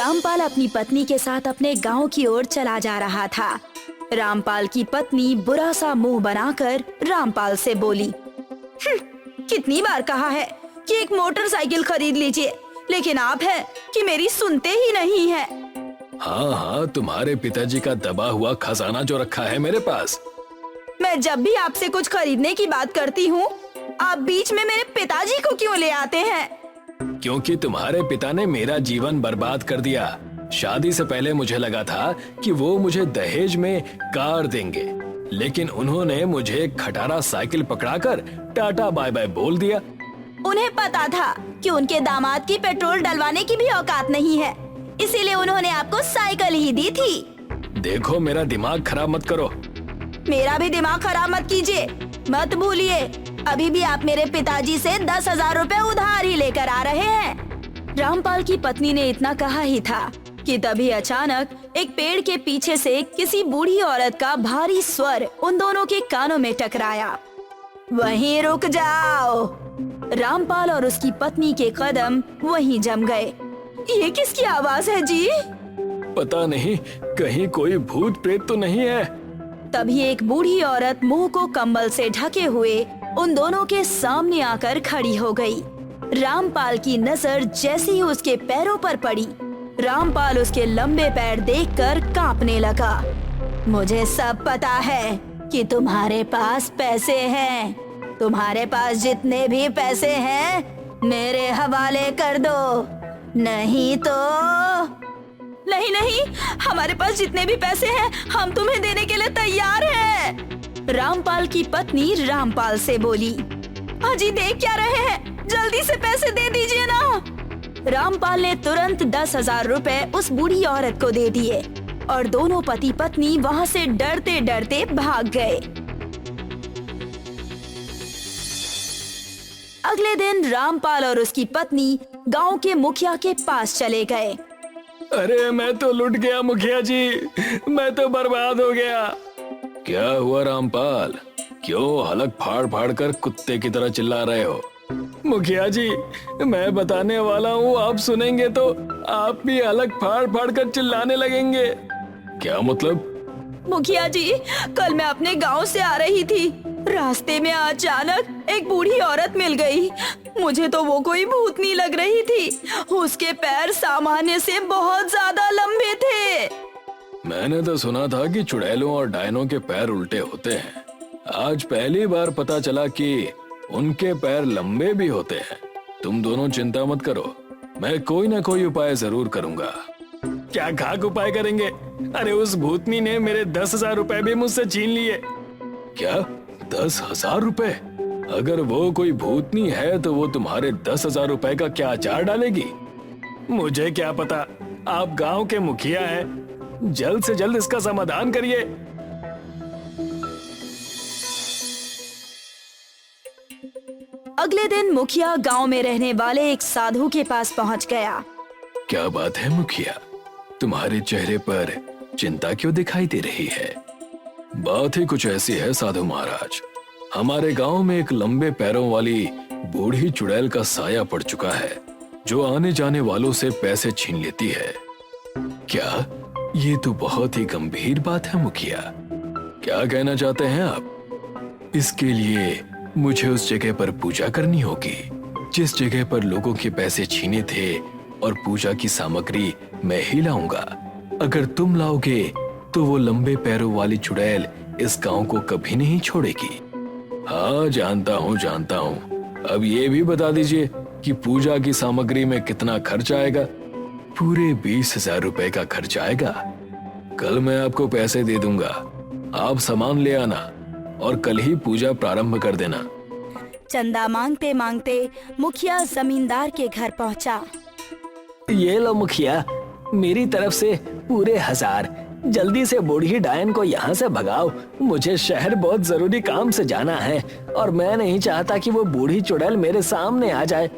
रामपाल अपनी पत्नी के साथ अपने गांव की ओर चला जा रहा था। रामपाल की पत्नी बुरा सा मुंह बनाकर रामपाल से बोली, कितनी बार कहा है कि एक मोटरसाइकिल खरीद लीजिए, लेकिन आप है कि मेरी सुनते ही नहीं है। हाँ हाँ, तुम्हारे पिताजी का दबा हुआ खजाना जो रखा है मेरे पास। मैं जब भी आपसे कुछ खरीदने की बात करती हूँ, आप बीच में मेरे पिताजी को क्यों ले आते हैं? क्योंकि तुम्हारे पिता ने मेरा जीवन बर्बाद कर दिया। शादी से पहले मुझे लगा था कि वो मुझे दहेज में कार देंगे, लेकिन उन्होंने मुझे खटारा साइकिल पकड़ाकर टाटा बाय बाय बोल दिया। उन्हें पता था कि उनके दामाद की पेट्रोल डलवाने की भी औकात नहीं है, इसीलिए उन्होंने आपको साइकिल ही दी थी। देखो, मेरा दिमाग खराब मत करो। मेरा भी दिमाग खराब मत कीजिए। मत भूलिए, अभी भी आप मेरे पिताजी से 10,000 रुपए उधार ही लेकर आ रहे हैं। रामपाल की पत्नी ने इतना कहा ही था कि तभी अचानक एक पेड़ के पीछे से किसी बूढ़ी औरत का भारी स्वर उन दोनों के कानों में टकराया। वहीं रुक जाओ। रामपाल और उसकी पत्नी के कदम वहीं जम गए। ये किसकी आवाज है जी? पता नहीं, कहीं कोई भूत प्रेत तो नहीं है। तभी एक बूढ़ी औरत मुंह को कंबल से ढके हुए उन दोनों के सामने आकर खड़ी हो गई। रामपाल की नजर जैसे ही उसके पैरों पर पड़ी, रामपाल उसके लंबे पैर देखकर कांपने लगा। मुझे सब पता है कि तुम्हारे पास पैसे हैं। तुम्हारे पास जितने भी पैसे हैं मेरे हवाले कर दो, नहीं तो। नहीं नहीं, हमारे पास जितने भी पैसे हैं हम तुम्हें देने के लिए तैयार हैं। रामपाल की पत्नी रामपाल से बोली, अजी देख क्या रहे हैं, जल्दी से पैसे दे दीजिए ना। रामपाल ने तुरंत 10,000 रुपए उस बूढ़ी औरत को दे दिए और दोनों पति पत्नी वहाँ से डरते डरते भाग गए। अगले दिन रामपाल और उसकी पत्नी गांव के मुखिया के पास चले गए। अरे मैं तो लुट गया मुखिया जी, मैं तो बर्बाद हो गया। क्या हुआ रामपाल, क्यों हलक फाड़ फाड़ कर कुत्ते की तरह चिल्ला रहे हो? मुखिया जी, मैं बताने वाला हूँ, आप सुनेंगे तो आप भी हलक फाड़ फाड़ कर चिल्लाने लगेंगे। क्या मतलब? मुखिया जी, कल मैं अपने गांव से आ रही थी, रास्ते में अचानक एक बूढ़ी औरत मिल गई। मुझे तो वो कोई भूतनी लग रही थी। उसके पैर सामान्य से बहुत ज्यादा लंबे थे। मैंने तो सुना था कि चुड़ैलों और डायनों के पैर उल्टे होते हैं। आज पहली बार पता चला कि उनके पैर लंबे भी होते हैं। तुम दोनों चिंता मत करो, मैं कोई ना कोई उपाय जरूर करूंगा। क्या खाक उपाय करेंगे? अरे उस भूतनी ने मेरे 10,000 रुपए भी मुझसे छीन लिए। क्या 10,000 रुपए? अगर वो कोई भूतनी है तो वो तुम्हारे 10,000 रुपए का क्या अचार डालेगी? मुझे क्या पता, आप गांव के मुखिया हैं, जल्द से जल्द इसका समाधान करिए। अगले दिन मुखिया गांव में रहने वाले एक साधु के पास पहुंच गया। क्या बात है मुखिया, तुम्हारे चेहरे पर चिंता क्यों दिखाई दे रही है? बात ही कुछ ऐसी है साधु महाराज, हमारे गांव में एक लंबे पैरों वाली बूढ़ी चुड़ैल का साया पड़ चुका है, जो आने जाने वालों से पैसे छीन लेती है। क्या? ये तो बहुत ही गंभीर बात है मुखिया। क्या कहना चाहते हैं आप? इसके लिए मुझे उस जगह पर पूजा करनी होगी जिस जगह पर लोगों के पैसे छीने थे, और पूजा की सामग्री मैं ही लाऊंगा। अगर तुम लाओगे तो वो लंबे पैरों वाली चुड़ैल इस गांव को कभी नहीं छोड़ेगी। हाँ जानता हूँ। अब ये भी बता दीजिए कि पूजा की सामग्री में कितना खर्च आएगा? पूरे 20,000 रुपए का खर्च आएगा। कल मैं आपको पैसे दे दूंगा, आप सामान ले आना और कल ही पूजा प्रारंभ कर देना। चंदा मांगते मांगते मुखिया जमींदार के घर पहुंचा। ये लो मुखिया, मेरी तरफ से पूरे 1,000। जल्दी से बूढ़ी डायन को यहाँ से भगाओ, मुझे शहर बहुत जरूरी काम से जाना है और मैं नहीं चाहता कि वो बूढ़ी चुड़ैल मेरे सामने आ जाए।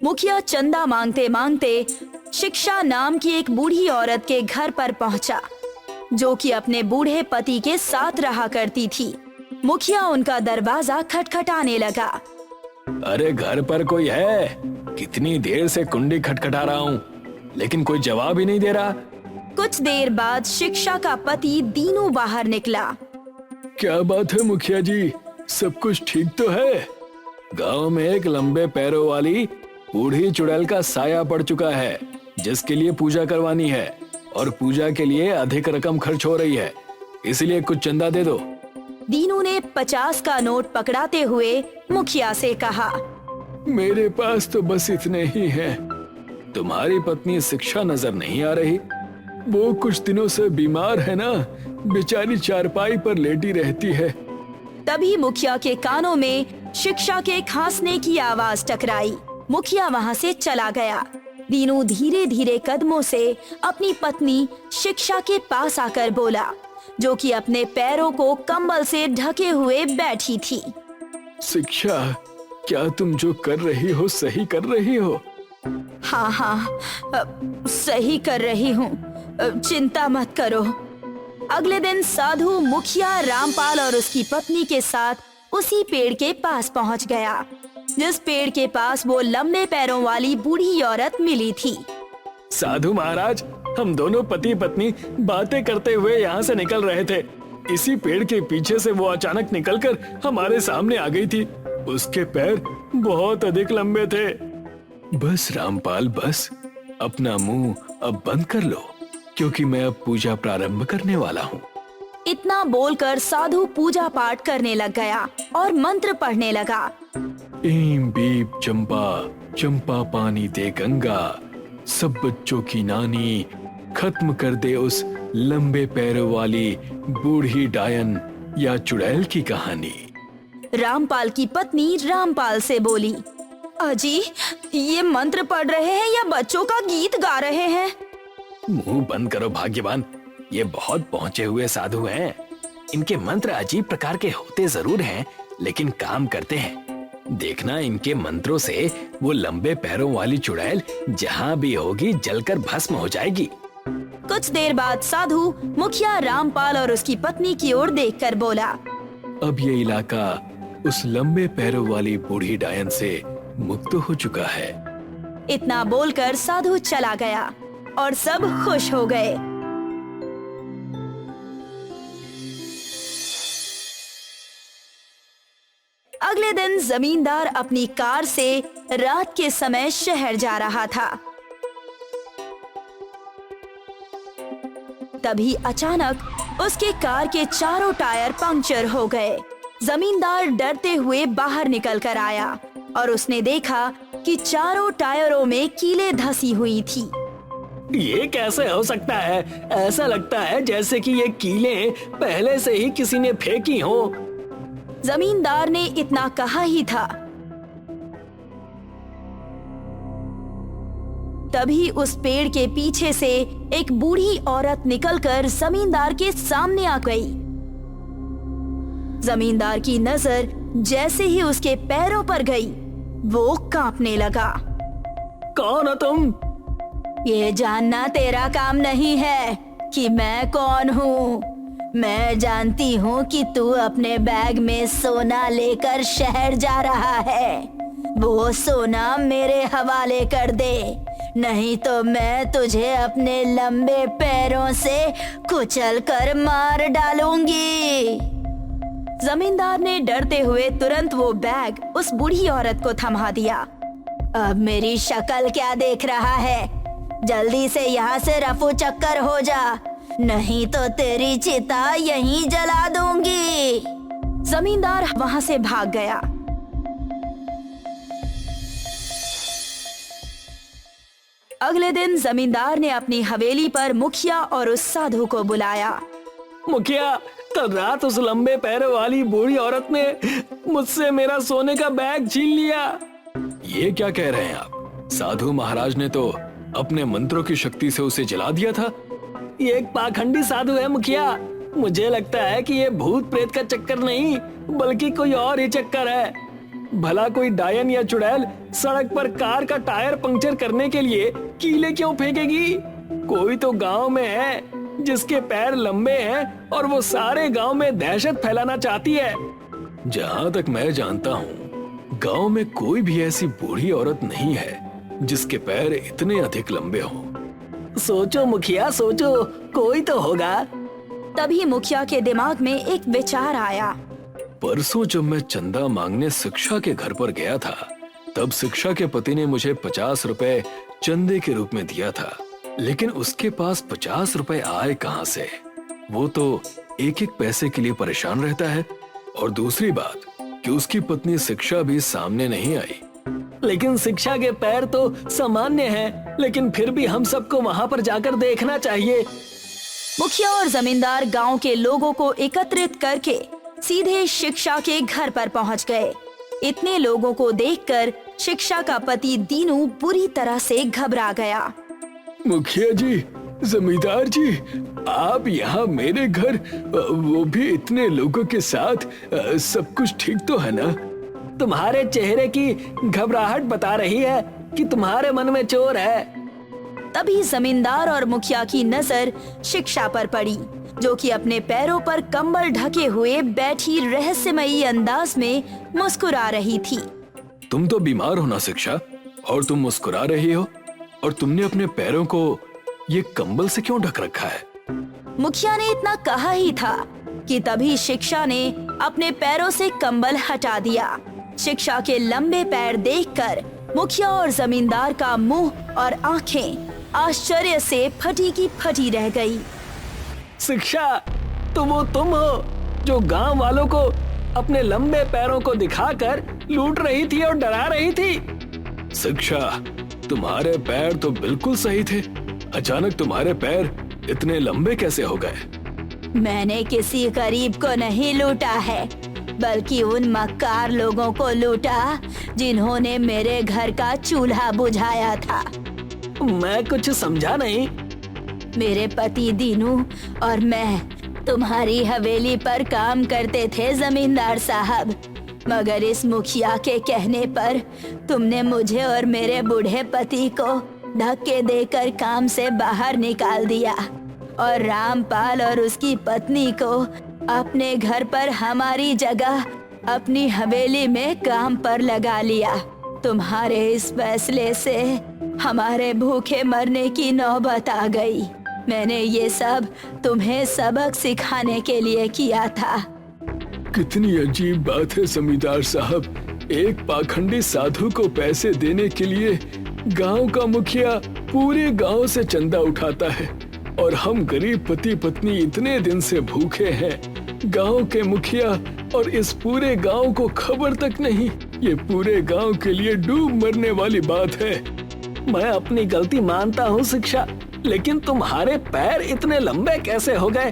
मुखिया चंदा मांगते मांगते शिक्षा नाम की एक बूढ़ी औरत के घर पर पहुंचा, जो कि अपने बूढ़े पति के साथ रहा करती थी। मुखिया उनका दरवाजा खटखटाने लगा। अरे घर पर कोई है? कितनी देर से कुंडी खटखटा रहा हूँ, लेकिन कोई जवाब ही नहीं दे रहा। कुछ देर बाद शिक्षा का पति दीनू बाहर निकला। क्या बात है मुखिया जी, सब कुछ ठीक तो है? गांव में एक लंबे पैरों वाली बूढ़ी चुड़ैल का साया पड़ चुका है, जिसके लिए पूजा करवानी है और पूजा के लिए अधिक रकम खर्च हो रही है, इसलिए कुछ चंदा दे दो। दीनू ने 50 का नोट पकड़ाते हुए मुखिया से कहा। मेरे पास तो बस इतने ही हैं। तुम्हारी पत्नी शिक्षा नजर नहीं आ रही, वो कुछ दिनों से बीमार है ना, बेचारी चारपाई पर लेटी रहती है। तभी मुखिया के कानों में शिक्षा के खांसने की आवाज टकराई। मुखिया वहां से चला गया। दीनू धीरे धीरे कदमों से अपनी पत्नी शिक्षा के पास आकर बोला, जो कि अपने पैरों को कंबल से ढके हुए बैठी थी। शिक्षा, क्या तुम जो कर रही हो सही कर रही हो? हाँ, सही कर रही हूँ, चिंता मत करो। अगले दिन साधु मुखिया रामपाल और उसकी पत्नी के साथ उसी पेड़ के पास पहुँच गया, जिस पेड़ के पास वो लंबे पैरों वाली बूढ़ी औरत मिली थी। साधु महाराज, हम दोनों पति पत्नी बातें करते हुए यहाँ से निकल रहे थे। इसी पेड़ के पीछे से वो अचानक निकलकर हमारे सामने आ गई थी। उसके पैर बहुत अधिक लंबे थे। बस रामपाल, बस अपना मुंह अब बंद कर लो, क्योंकि मैं अब पूजा प्रारंभ करने वाला हूँ। इतना बोलकर साधु पूजा पाठ करने लग गया और मंत्र पढ़ने लगा। ईम बीप चंपा, चंपा पानी दे गंगा, सब बच्चों की नानी, खत्म कर दे उस लंबे पैरों वाली बूढ़ी डायन या चुड़ैल की कहानी। रामपाल की पत्नी रामपाल से बोली, अजी, ये मंत्र पढ़ रहे हैं या बच्चों का गीत गा रहे हैं? मुंह बंद करो भाग्यवान, ये बहुत पहुंचे हुए साधु हैं। इनके मंत्र अजीब प्रकार के होते जरूर हैं, लेकिन काम करते हैं। देखना, इनके मंत्रों से वो लंबे पैरों वाली चुड़ैल जहाँ भी होगी जलकर भस्म हो जाएगी। कुछ देर बाद साधु मुखिया रामपाल और उसकी पत्नी की ओर देखकर बोला, अब ये इलाका उस लंबे पैरों वाली बूढ़ी डायन से मुक्त हो चुका है। इतना बोलकर साधु चला गया और सब खुश हो गए। अगले दिन जमींदार अपनी कार से रात के समय शहर जा रहा था। तभी अचानक उसके कार के चारों टायर पंक्चर हो गए। जमींदार डरते हुए बाहर निकल कर आया और उसने देखा कि चारों टायरों में कीलें धसी हुई थी। ये कैसे हो सकता है? ऐसा लगता है जैसे कि ये कीलें पहले से ही किसी ने फेंकी हो। जमींदार ने इतना कहा ही था, तभी उस पेड़ के पीछे से एक बूढ़ी औरत निकलकर जमींदार के सामने आ गई। जमींदार की नजर जैसे ही उसके पैरों पर गई, वो कांपने लगा। कौन हो तुम? ये जानना तेरा काम नहीं है कि मैं कौन हूँ। मैं जानती हूँ कि तू अपने बैग में सोना लेकर शहर जा रहा है। वो सोना मेरे हवाले कर दे, नहीं तो मैं तुझे अपने लंबे पैरों से कुचल कर मार डालूंगी। जमींदार ने डरते हुए तुरंत वो बैग उस बूढ़ी औरत को थमा दिया। अब मेरी शक्ल क्या देख रहा है? जल्दी से यहाँ से रफू चक्कर हो जा, नहीं तो तेरी चिता यहीं जला दूंगी। जमींदार वहाँ से भाग गया। अगले दिन जमींदार ने अपनी हवेली पर मुखिया और उस साधु को बुलाया। मुखिया, कल रात उस लंबे पैरों वाली बूढ़ी औरत ने मुझसे मेरा सोने का बैग छीन लिया। ये क्या कह रहे हैं आप? साधु महाराज ने तो अपने मंत्रों की शक्ति से उसे जला दिया था। ये एक पाखंडी साधु है मुखिया। मुझे लगता है कि ये भूत प्रेत का चक्कर नहीं, बल्कि कोई और ही चक्कर है। भला कोई डायन या चुड़ैल सड़क पर कार का टायर पंक्चर करने के लिए कीले क्यों फेंकेगी? कोई तो गांव में है जिसके पैर लंबे हैं और वो सारे गांव में दहशत फैलाना चाहती है। जहाँ तक मैं जानता हूँ, गांव में कोई भी ऐसी बूढ़ी औरत नहीं है जिसके पैर इतने अधिक लंबे हों। सोचो मुखिया सोचो, कोई तो होगा। तभी मुखिया के दिमाग में एक विचार आया। परसों जब मैं चंदा मांगने शिक्षा के घर पर गया था, तब शिक्षा के पति ने मुझे 50 रुपए चंदे के रूप में दिया था, लेकिन उसके पास 50 रुपए आए कहां से? वो तो एक एक पैसे के लिए परेशान रहता है। और दूसरी बात कि उसकी पत्नी शिक्षा भी सामने नहीं आई। लेकिन शिक्षा के पैर तो सामान्य हैं, लेकिन फिर भी हम सबको वहाँ पर जाकर देखना चाहिए। मुखिया और जमींदार गांव के लोगों को एकत्रित करके सीधे शिक्षा के घर पर पहुंच गए। इतने लोगों को देखकर शिक्षा का पति दीनू बुरी तरह से घबरा गया। मुखिया जी, जमींदार जी, आप यहाँ मेरे घर, वो भी इतने लोगों के साथ, सब कुछ ठीक तो है ना? तुम्हारे चेहरे की घबराहट बता रही है कि तुम्हारे मन में चोर है। तभी जमींदार और मुखिया की नजर शिक्षा पर पड़ी, जो कि अपने पैरों पर कंबल ढके हुए बैठी रहस्यमयी अंदाज में मुस्कुरा रही थी। तुम तो बीमार हो ना शिक्षा, और तुम मुस्कुरा रही हो, और तुमने अपने पैरों को ये कंबल से क्यों ढक रखा है? मुखिया ने इतना कहा ही था कि तभी शिक्षा ने अपने पैरों से कंबल हटा दिया। शिक्षा के लंबे पैर देखकर मुखिया और जमींदार का मुंह और आंखें आश्चर्य से फटी की फटी रह गई। शिक्षा, तो वो तुम हो जो गांव वालों को अपने लंबे पैरों को दिखाकर लूट रही थी और डरा रही थी। शिक्षा, तुम्हारे पैर तो बिल्कुल सही थे, अचानक तुम्हारे पैर इतने लंबे कैसे हो गए? मैंने किसी गरीब को नहीं लूटा है, बल्कि उन मक्कार लोगों को लूटा जिन्होंने मेरे घर का चूल्हा बुझाया था। मैं कुछ समझा नहीं। मेरे पति दीनू और मैं तुम्हारी हवेली पर काम करते थे जमींदार साहब, मगर इस मुखिया के कहने पर तुमने मुझे और मेरे बूढ़े पति को धक्के देकर काम से बाहर निकाल दिया और रामपाल और उसकी पत्नी को अपने घर पर हमारी जगह अपनी हवेली में काम पर लगा लिया। तुम्हारे इस फैसले से हमारे भूखे मरने की नौबत आ गई। मैंने ये सब तुम्हें सबक सिखाने के लिए किया था। कितनी अजीब बात है जमींदार साहब, एक पाखंडी साधु को पैसे देने के लिए गांव का मुखिया पूरे गांव से चंदा उठाता है, और हम गरीब पति पत्नी इतने दिन से भूखे हैं। गांव के मुखिया और इस पूरे गांव को खबर तक नहीं। ये पूरे गांव के लिए डूब मरने वाली बात है। मैं अपनी गलती मानता हूँ शिक्षा, लेकिन तुम्हारे पैर इतने लंबे कैसे हो गए?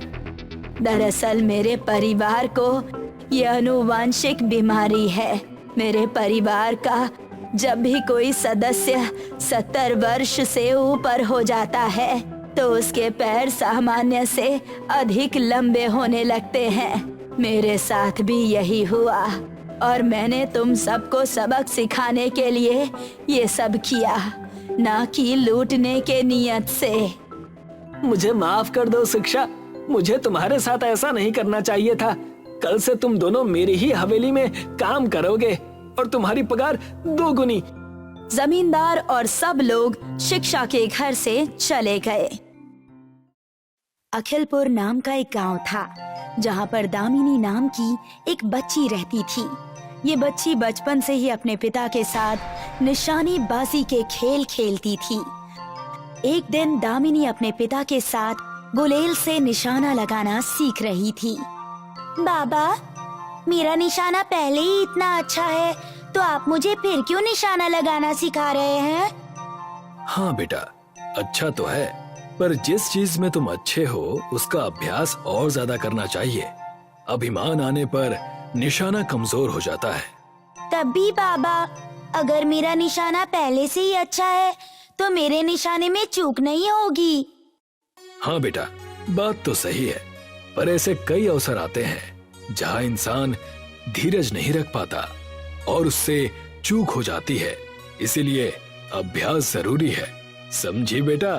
दरअसल मेरे परिवार को ये आनुवांशिक बीमारी है। मेरे परिवार का जब भी कोई सदस्य 70 वर्ष से ऊपर हो जाता है तो उसके पैर सामान्य से अधिक लंबे होने लगते हैं। मेरे साथ भी यही हुआ और मैंने तुम सबको सबक सिखाने के लिए ये सब किया, ना कि लूटने के नियत से। मुझे माफ कर दो शिक्षा, मुझे तुम्हारे साथ ऐसा नहीं करना चाहिए था। कल से तुम दोनों मेरी ही हवेली में काम करोगे और तुम्हारी पगार 2 गुनी। जमींदार और सब लोग शिक्षा के घर से चले गए। अखिलपुर नाम का एक गांव था, जहां पर दामिनी नाम की एक बच्ची रहती थी। ये बच्ची बचपन से ही अपने पिता के साथ निशानेबाजी के खेल खेलती थी। एक दिन दामिनी अपने पिता के साथ गुलेल से निशाना लगाना सीख रही थी। बाबा, मेरा निशाना पहले ही इतना अच्छा है, तो आप मुझे फिर क्यों निशाना लगाना सिखा रहे हैं? हाँ बेटा, अच्छा तो है, पर जिस चीज में तुम अच्छे हो उसका अभ्यास और ज्यादा करना चाहिए। अभिमान आने पर निशाना कमजोर हो जाता है। तब भी बाबा, अगर मेरा निशाना पहले से ही अच्छा है तो मेरे निशाने में चूक नहीं होगी। हाँ बेटा, बात तो सही है, पर ऐसे कई अवसर आते हैं जहाँ इंसान धीरज नहीं रख पाता और उससे चूक हो जाती है। इसीलिए अभ्यास जरूरी है, समझी बेटा?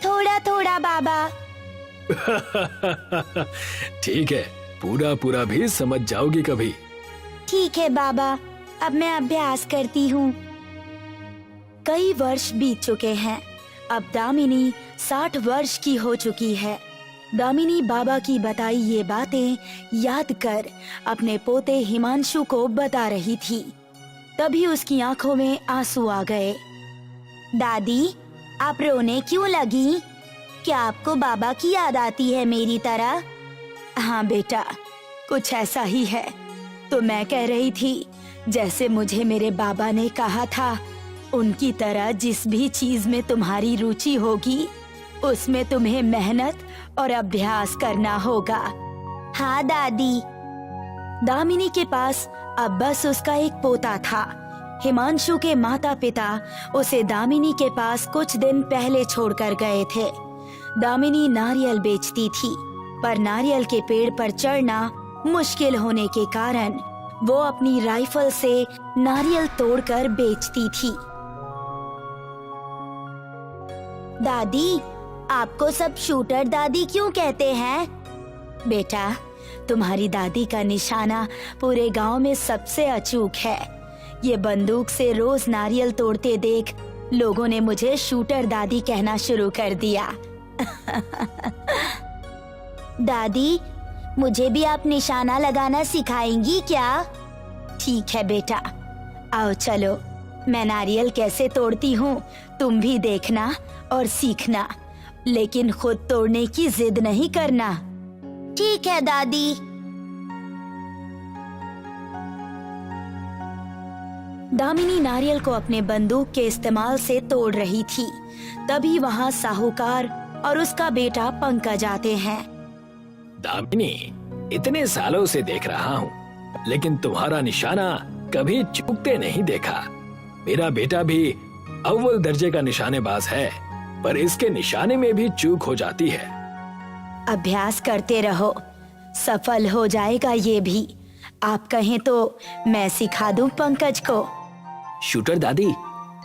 थोड़ा थोड़ा बाबा। ठीक है, पूरा पूरा भी समझ जाओगी कभी। ठीक है बाबा, अब मैं अभ्यास करती हूँ। कई वर्ष बीत चुके हैं। अब दामिनी 60 वर्ष की हो चुकी है। दामिनी बाबा की बताई ये बातें याद कर अपने पोते हिमांशु को बता रही थी। तभी उसकी आंखों में आंसू आ गए। दादी, आप रोने क्यों लगी? क्या आपको बाबा की याद आती है मेरी तरह? हाँ बेटा, कुछ ऐसा ही है। तो मैं कह रही थी, जैसे मुझे मेरे बाबा ने कहा था, उनकी तरह जिस भी चीज में तुम्हारी रुचि होगी उसमें तुम्हें मेहनत और अभ्यास करना होगा। हाँ दादी। दामिनी के पास अब बस उसका एक पोता था। हिमांशु के माता पिता उसे दामिनी के पास कुछ दिन पहले छोड़कर गए थे। दामिनी नारियल बेचती थी, पर नारियल के पेड़ पर चढ़ना मुश्किल होने के कारण वो अपनी राइफल से नारियल तोड़कर बेचती थी। दादी, आपको सब शूटर दादी क्यों कहते हैं? बेटा, तुम्हारी दादी का निशाना पूरे गांव में सबसे अचूक है। ये बंदूक से रोज नारियल तोड़ते देख लोगों ने मुझे शूटर दादी कहना शुरू कर दिया। दादी, मुझे भी आप निशाना लगाना सिखाएंगी क्या? ठीक है बेटा, आओ चलो, मैं नारियल कैसे तोड़ती हूँ तुम भी देखना और सीखना, लेकिन खुद तोड़ने की जिद नहीं करना। ठीक है दादी। दामिनी नारियल को अपने बंदूक के इस्तेमाल से तोड़ रही थी। तभी वहाँ साहूकार और उसका बेटा पंकज आते हैं। दामिनी, इतने सालों से देख रहा हूँ, लेकिन तुम्हारा निशाना कभी चूकते नहीं देखा। मेरा बेटा भी अव्वल दर्जे का निशानेबाज है, पर इसके निशाने में भी चूक हो जाती है। अभ्यास करते रहो, सफल हो जाएगा ये भी। आप कहें तो मैं सिखा दूं पंकज को। शूटर दादी,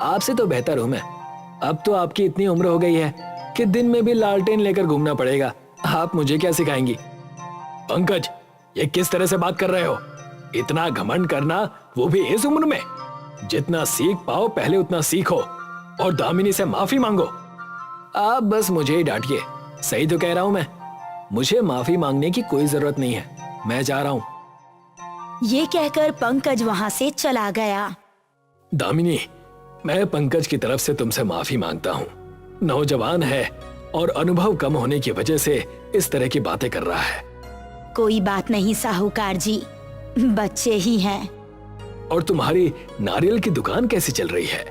आपसे तो बेहतर हूँ मैं। अब तो आपकी इतनी उम्र हो गई है कि दिन में भी लालटेन लेकर घूमना पड़ेगा। आप मुझे क्या सिखाएंगी? पंकज, ये किस तरह से बात कर रहे हो? इतना घमंड करना, वो भी इस उम्र में? जितना सीख पाओ पहले उतना सीखो और दामिनी से माफी मांगो। आप बस मुझे ही डांटिए, सही तो कह रहा हूं मैं। मुझे माफी मांगने की कोई जरूरत नहीं है, मैं जा रहा हूं। ये कहकर पंकज वहां से चला गया। दामिनी, मैं पंकज की तरफ से तुमसे माफी मांगता हूँ। नौजवान है और अनुभव कम होने की वजह से इस तरह की बातें कर रहा है। कोई बात नहीं साहूकार जी, बच्चे ही हैं। और तुम्हारी नारियल की दुकान कैसी चल रही है?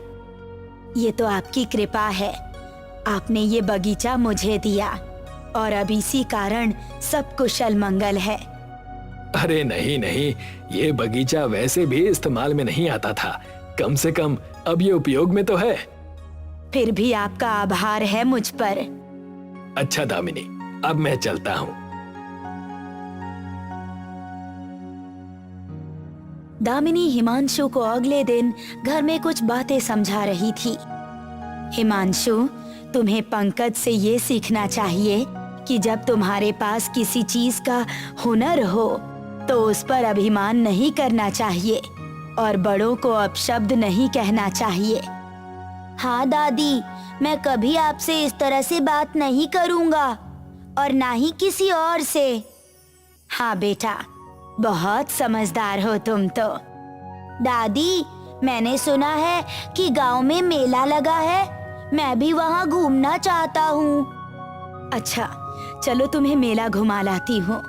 ये तो आपकी कृपा है। आपने ये बगीचा मुझे दिया और अब इसी कारण सब कुशल मंगल है। अरे नहीं नहीं, ये बगीचा वैसे भी इस्तेमाल में नहीं आता था, कम से कम अब ये उपयोग में तो है। फिर भी आपका आभार है मुझ पर। अच्छा दामिनी, अब मैं चलता हूँ। दामिनी हिमांशु को अगले दिन घर में कुछ बातें समझा रही थी। हिमांशु, तुम्हें पंकज से ये सीखना चाहिए कि जब तुम्हारे पास किसी चीज का हुनर हो तो उस पर अभिमान नहीं करना चाहिए और बड़ों को अपशब्द नहीं कहना चाहिए। हाँ दादी, मैं कभी आपसे इस तरह से बात नहीं करूँगा और ना ही किसी और से। हाँ बेटा, बहुत समझदार हो तुम तो। दादी, मैंने सुना है कि गांव में मेला लगा है, मैं भी वहां घूमना चाहता हूँ। अच्छा, चलो तुम्हें मेला घुमा लाती हूँ।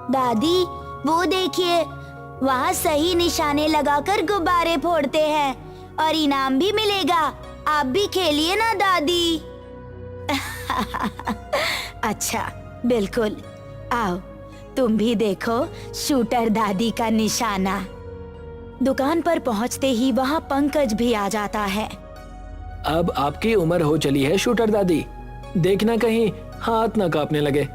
दादी, वो देखिए, वहाँ सही निशाने लगाकर गुब्बारे फोड़ते हैं और इनाम भी मिलेगा। आप भी खेलिए ना दादी। अच्छा, बिल्कुल, आओ तुम भी देखो शूटर दादी का निशाना। दुकान पर पहुंचते ही वहाँ पंकज भी आ जाता है। अब आपकी उम्र हो चली है शूटर दादी, देखना कहीं हाथ न कांपने लगे।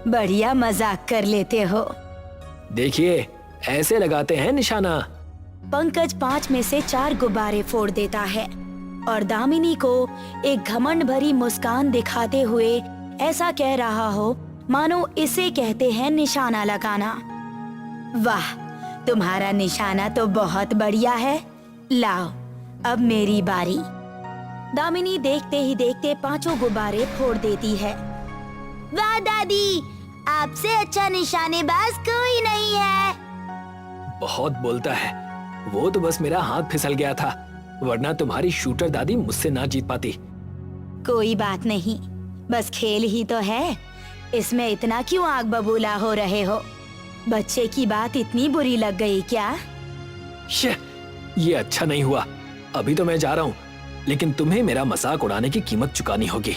बढ़िया मजाक कर लेते हो। देखिए, ऐसे लगाते हैं निशाना। पंकज 5 में से 4 गुब्बारे फोड़ देता है और दामिनी को एक घमंड भरी मुस्कान दिखाते हुए ऐसा कह रहा हो मानो इसे कहते हैं निशाना लगाना। वाह, तुम्हारा निशाना तो बहुत बढ़िया है। लाओ, अब मेरी बारी। दामिनी देखते ही देखते 5 गुब्बारे फोड़ देती है। वाह दादी, आपसे अच्छा निशानेबाज कोई नहीं है। बहुत बोलता है, वो तो बस मेरा हाथ फिसल गया था, वरना तुम्हारी शूटर दादी मुझसे ना जीत पाती। कोई बात नहीं, बस खेल ही तो है, इसमें इतना क्यों आग बबूला हो रहे हो? बच्चे की बात इतनी बुरी लग गई क्या? ये अच्छा नहीं हुआ। अभी तो मैं जा रहा हूँ, लेकिन तुम्हें मेरा मजाक उड़ाने की कीमत चुकानी होगी।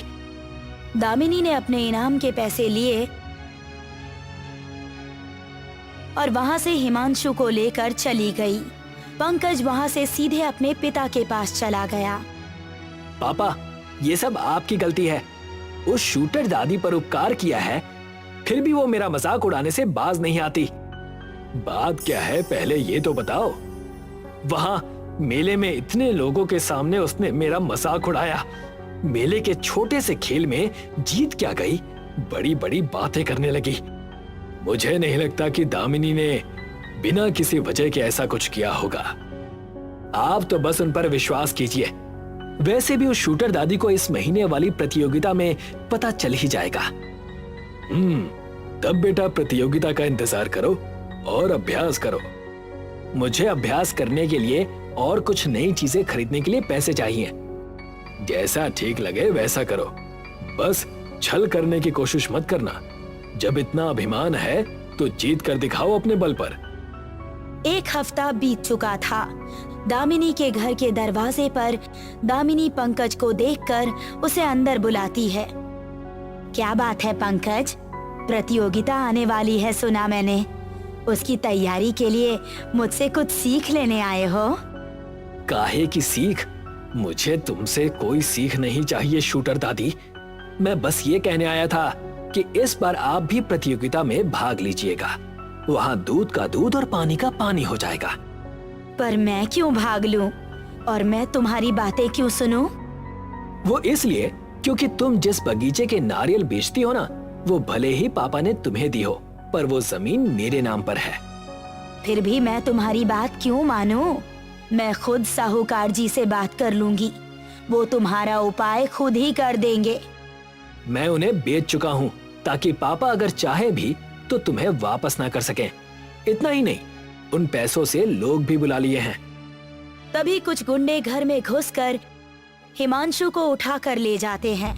दामिनी ने अपने इनाम के पैसे लिए और वहां से हिमांशु को लेकर चली गई। पंकज वहां से सीधे अपने पिता के पास चला गया। पापा, ये सब आपकी गलती है। उस शूटर दादी पर उपकार किया है, फिर भी वो मेरा मजाक उड़ाने से बाज नहीं आती। बात क्या है पहले ये तो बताओ। वहां मेले में इतने लोगों के सामने उसने मेरा मजाक उड़ाया। मेले के छोटे से खेल में जीत क्या गई, बड़ी बड़ी बातें करने लगी। मुझे नहीं लगता कि दामिनी ने बिना किसी वजह के ऐसा कुछ किया होगा। आप तो बस उन पर विश्वास कीजिए। वैसे भी उस शूटर दादी को इस महीने वाली प्रतियोगिता में पता चल ही जाएगा। तब बेटा प्रतियोगिता का इंतजार करो और अभ्यास करो। मुझे अभ्यास करने के लिए और कुछ नई चीजें खरीदने के लिए पैसे चाहिए। जैसा ठीक लगे वैसा करो, बस छल करने की कोशिश मत करना। जब इतना अभिमान है तो जीत कर दिखाओ अपने बल पर। 1 हफ्ता बीत चुका था। दामिनी के घर के दरवाजे पर दामिनी पंकज को देखकर उसे अंदर बुलाती है। क्या बात है पंकज, प्रतियोगिता आने वाली है सुना मैंने। उसकी तैयारी के लिए मुझसे कुछ सीख लेने आए हो? काहे की सीख? मुझे तुमसे कोई सीख नहीं चाहिए शूटर दादी। मैं बस ये कहने आया था कि इस बार आप भी प्रतियोगिता में भाग लीजिएगा। वहाँ दूध का दूध और पानी का पानी हो जाएगा। पर मैं क्यों भाग लूं? और मैं तुम्हारी बातें क्यों सुनूं? वो इसलिए क्योंकि तुम जिस बगीचे के नारियल बेचती हो ना, वो भले ही पापा ने तुम्हें दी हो, पर वो जमीन मेरे नाम पर है। फिर भी मैं तुम्हारी बात क्यों मानूं? मैं खुद साहूकार जी से बात कर लूंगी, वो तुम्हारा उपाय खुद ही कर देंगे। मैं उन्हें बेच चुका हूँ ताकि पापा अगर चाहे भी तो तुम्हें वापस ना कर सकें। इतना ही नहीं, उन पैसों से लोग भी बुला लिए हैं। तभी कुछ गुंडे घर में घुसकर हिमांशु को उठा कर ले जाते हैं।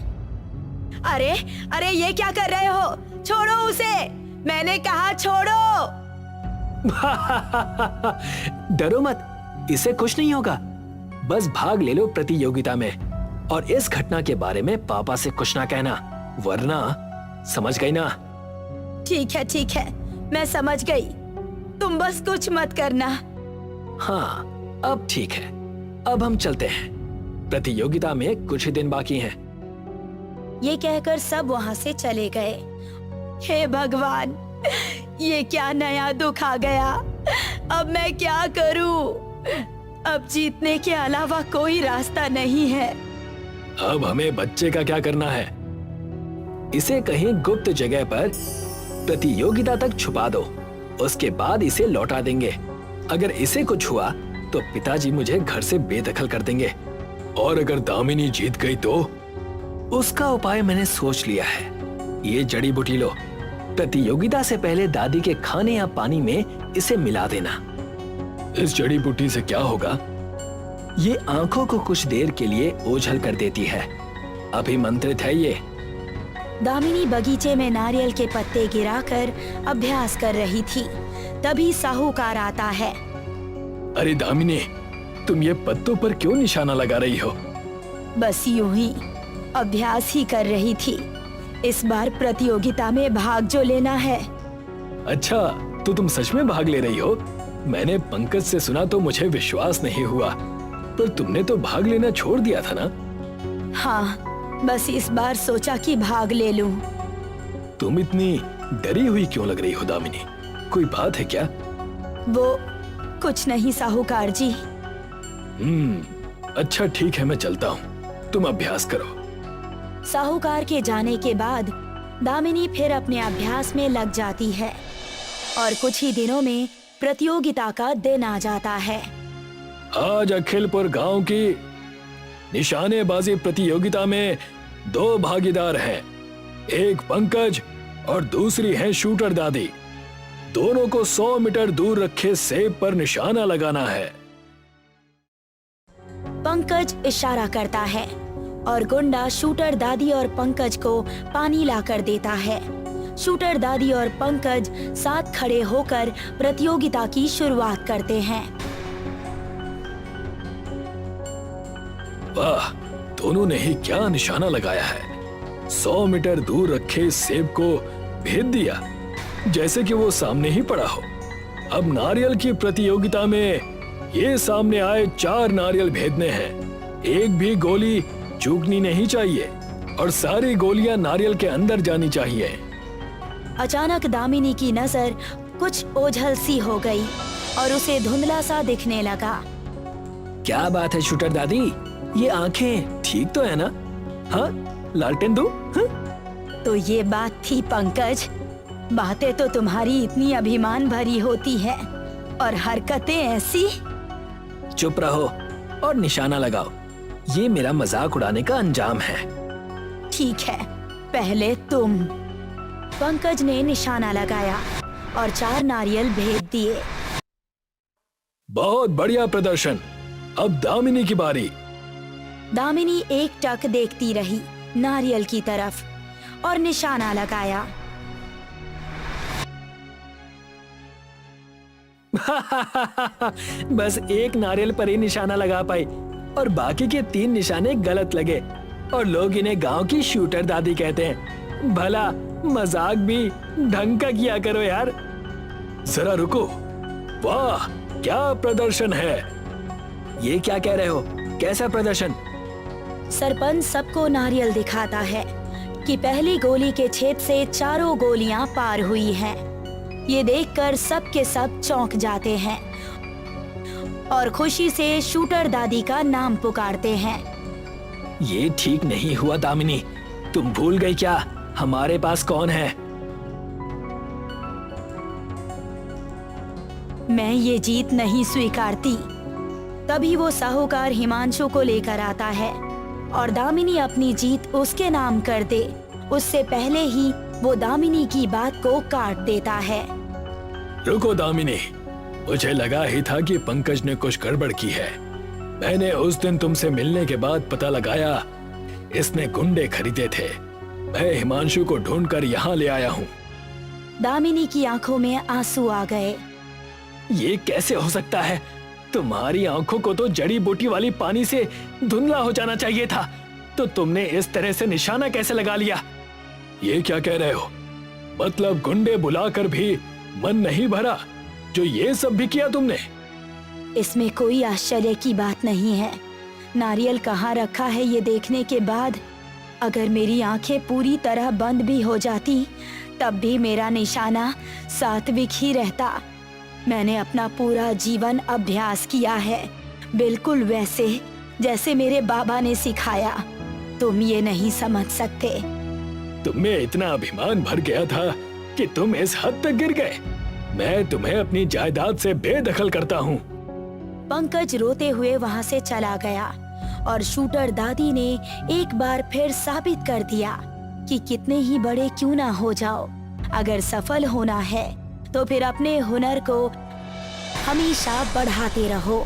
अरे अरे, ये क्या कर रहे हो? छोड़ो उसे, मैंने कहा छोड़ो। डरो मत, इसे कुछ नहीं होगा। बस भाग ले लो प्रतियोगिता में, और इस घटना के बारे में पापा से कुछ ना कहना, वरना समझ गई ना? ठीक है, मैं समझ गई। तुम बस कुछ मत करना। हाँ, अब ठीक है। अब हम चलते हैं, प्रतियोगिता में कुछ ही दिन बाकी हैं। ये कहकर सब वहाँ से चले गए। हे भगवान, ये क्या नया दुख आ गया। अब मैं क्या करूं? अब जीतने के अलावा कोई रास्ता नहीं है। अब हमें बच्चे का क्या करना है? इसे कहीं गुप्त जगह पर प्रतियोगिता तक छुपा दो, उसके बाद इसे लौटा देंगे। अगर इसे कुछ हुआ तो पिताजी मुझे घर से बेदखल कर देंगे। और अगर दामिनी जीत गई तो? उसका उपाय मैंने सोच लिया है। ये जड़ी बूटी लो, प्रतियोगिता से पहले दादी के खाने या पानी में इसे मिला देना। इस जड़ी बूटी से क्या होगा? ये आंखों को कुछ देर के लिए ओझल कर देती है। अभिमंत्रित है ये। दामिनी बगीचे में नारियल के पत्ते गिराकर अभ्यास कर रही थी। तभी साहूकार आता है। अरे दामिनी, तुम ये पत्तों पर क्यों निशाना लगा रही हो? बस यूं ही अभ्यास ही कर रही थी। इस बार प्रतियोगिता में भाग जो लेना है। अच्छा, तो तुम सच में भाग ले रही हो? मैंने पंकज से सुना तो मुझे विश्वास नहीं हुआ, पर तुमने तो भाग लेना छोड़ दिया था ना? हाँ, बस इस बार सोचा कि भाग ले लूं। तुम इतनी डरी हुई क्यों लग रही हो दामिनी? कोई बात है क्या? वो कुछ नहीं साहूकार जी। अच्छा ठीक है, मैं चलता हूँ, तुम अभ्यास करो। साहूकार के जाने के बाद दामिनी फिर अपने अभ्यास में लग जाती है और कुछ ही दिनों में प्रतियोगिता का दिन आ जाता है। आज अखिलपुर गांव की निशानेबाजी प्रतियोगिता में 2 भागीदार हैं, एक पंकज और दूसरी है शूटर दादी। दोनों को 100 मीटर दूर रखे सेब पर निशाना लगाना है। पंकज इशारा करता है और गुंडा शूटर दादी और पंकज को पानी लाकर देता है। शूटर दादी और पंकज साथ खड़े होकर प्रतियोगिता की शुरुआत करते हैं। वाह, दोनों ने ही क्या निशाना लगाया है। 100 मीटर दूर रखे सेब को भेद दिया, जैसे कि वो सामने ही पड़ा हो। अब नारियल की प्रतियोगिता में ये सामने आए 4 नारियल भेदने हैं। एक भी गोली चूकनी नहीं चाहिए और सारी गोलियां नारियल के अंदर जानी चाहिए। अचानक दामिनी की नजर कुछ ओझल सी हो गई और उसे धुंधला सा दिखने लगा। क्या बात है शूटर दादी, ये आंखें ठीक तो है ना? हाँ, लालटेन दो। हाँ? तो ये बात थी पंकज, बातें तो तुम्हारी इतनी अभिमान भरी होती है और हरकतें ऐसी। चुप रहो और निशाना लगाओ, ये मेरा मजाक उड़ाने का अंजाम है। ठीक है, पहले तुम। पंकज ने निशाना लगाया और 4 नारियल भेद दिए। बहुत बढ़िया प्रदर्शन। अब दामिनी की बारी। दामिनी एक टक देखती रही नारियल की तरफ और निशाना लगाया। बस एक नारियल पर ही निशाना लगा पाई और बाकी के 3 निशाने गलत लगे और लोग इन्हें गांव की शूटर दादी कहते हैं। भला मजाक भी ढंग का किया करो यार। जरा रुको, वाह क्या प्रदर्शन है। ये क्या कह रहे हो, कैसा प्रदर्शन? सरपंच सबको नारियल दिखाता है कि पहली गोली के छेद से 4 गोलियां पार हुई हैं। ये देखकर सब के सब चौंक जाते हैं और खुशी से शूटर दादी का नाम पुकारते हैं। ये ठीक नहीं हुआ दामिनी, तुम भूल गई क्या हमारे पास कौन है? मैं ये जीत नहीं स्वीकारती। तभी वो साहूकार हिमांशु को लेकर आता है और दामिनी अपनी जीत उसके नाम कर दे, उससे पहले ही वो दामिनी की बात को काट देता है। रुको दामिनी, मुझे लगा ही था कि पंकज ने कुछ गड़बड़ की है। मैंने उस दिन तुमसे मिलने के बाद पता लगाया इसने गुंडे खरीदे थे। मैं हिमांशु को ढूंढकर यहाँ ले आया हूँ। दामिनी की आंखों में आंसू आ गए। ये कैसे हो सकता है? तुम्हारी आंखों को तो जड़ी बूटी वाली पानी से धुंधला हो जाना चाहिए था, तो तुमने इस तरह से निशाना कैसे लगा लिया? ये क्या कह रहे हो? मतलब गुंडे बुलाकर भी मन नहीं भरा जो ये सब भी किया तुमने? इसमें कोई आश्चर्य की बात नहीं है। नारियल कहाँ रखा है ये देखने के बाद अगर मेरी आंखें पूरी तरह बंद भी हो जाती तब भी मेरा निशाना सात्विक ही रहता। मैंने अपना पूरा जीवन अभ्यास किया है, बिल्कुल वैसे जैसे मेरे बाबा ने सिखाया। तुम ये नहीं समझ सकते। तुम्हें इतना अभिमान भर गया था कि तुम इस हद तक गिर गए। मैं तुम्हें अपनी जायदाद से बेदखल करता हूँ। पंकज रोते हुए वहाँ से चला गया और शूटर दादी ने एक बार फिर साबित कर दिया कि कितने ही बड़े क्यों ना हो जाओ, अगर सफल होना है तो फिर अपने हुनर को हमेशा बढ़ाते रहो।